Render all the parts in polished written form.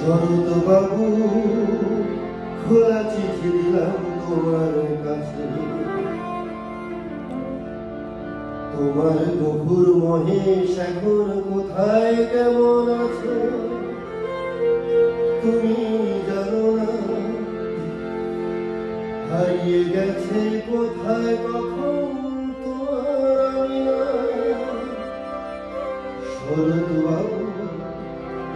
শরৎ বাবু খোলা চিঠি দিলাম তোমার কাছে, তোমার গফুর মহেশ এখন কোথায় কেমন আছে তুমি জানো না, হারিয়ে গেছে কোথায় কখন তোমার আমি না। শরৎ বাবু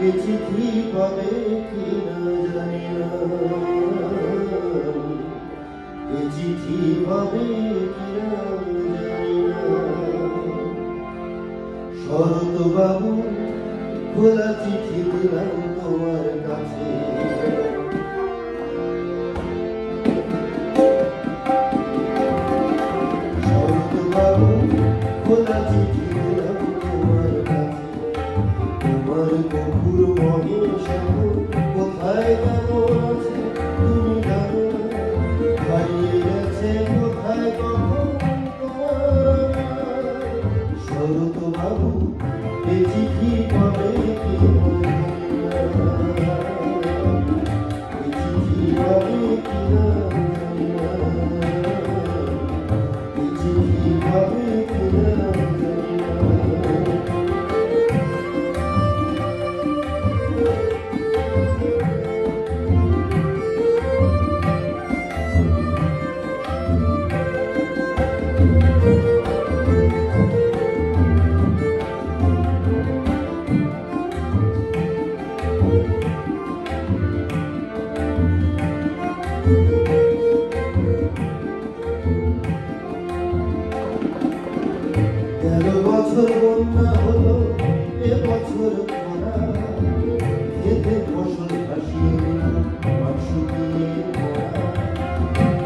এ চিঠি পাবে কিনা জানি না, এ চিঠি পাবে কিনা জানি না। শরৎ বাবু খোলা চিঠি দিলাম তোমার কাছে, শরৎ বাবু খোলা চিঠি দিলাম তোমার কাছে, তোমার গফুর মহেশ কোথায় কেমন আছে তুমি জানো না, হারিয়ে গেছে কোথায় কখন তোমার। শরৎ বাবু এ চিঠি পাবে কিনা, এ চিঠি পাবে কিনা, এ চিঠি পাবে কিনা। গেল বছর বন্যা হলো, এ বছর খরা, খেতে ফসল ভাসিয়ে দিল মাঠ শুকিয়ে মরা।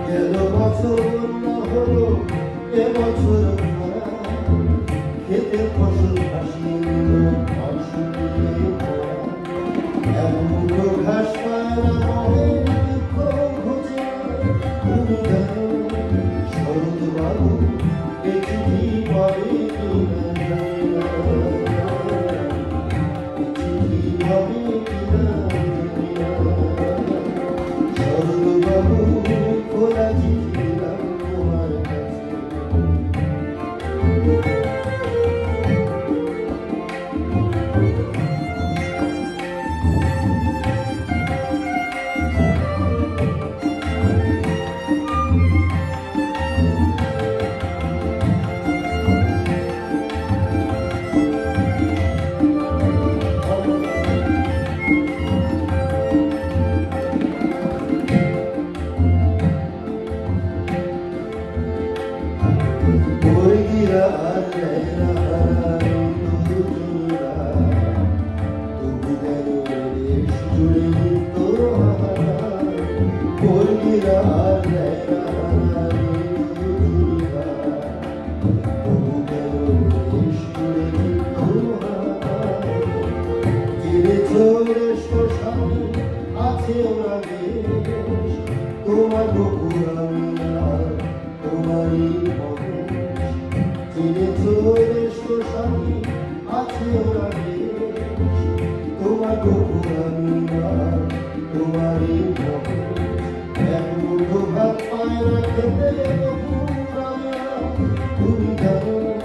গেল বছর বন্যা হলো, এ বছর খরা, খেতে ফসল ভাসিয়ে দিল মাঠ শুকিয়ে মরা। এক মুঠো ঘাস পায় না মনে দুঃখ ঘুচে না তুমি জানো না। শরৎ বাবু এ চিঠি পাবে কিনা জানি না, এ চিঠি পাবে কিনা জানি না। শরৎ বাবু খোলা চিঠি দিলাম তোমার কাছে, বর্গিরা আর নেয়না হারাই তবু জমিরা, তবু কেন দেশ জুড়ে তোর হারাই। বর্গিরা আর নেয়না হারাই তবু জমিরা, তবু কেন দেশ জুড়ে তোর হারাই। জেনেছ রেশ স্বামী আছে ওরা বেশ, তোমার গফুর আমি আর তোমারই জেনেছ রেশ স্বামী আছে ওরা বেশ, তোমার গফুর আমি আর তোমারই এক মুঠো ভাত পায় না খেতে গফুর আমি আর তুমি জানো না।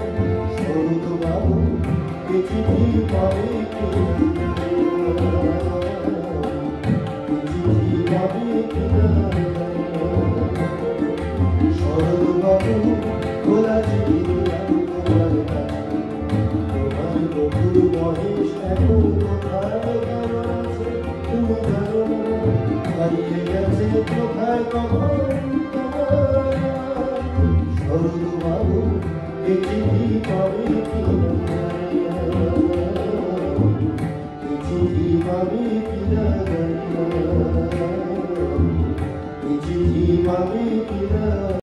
শরৎ বাবু এ চিঠি পাবে কিনা, এ চিঠি পাবে কিনা। শরৎ বাবু খোলা চিঠি দিলাম তোমার কাছে, তোমার গফুর মহেশ এখন কোথায় কেমন আছে তুমি জানো না, হারিয়ে গেছে কোথায় কখন তোমার। শরৎ বাবু এ চিঠি পাবে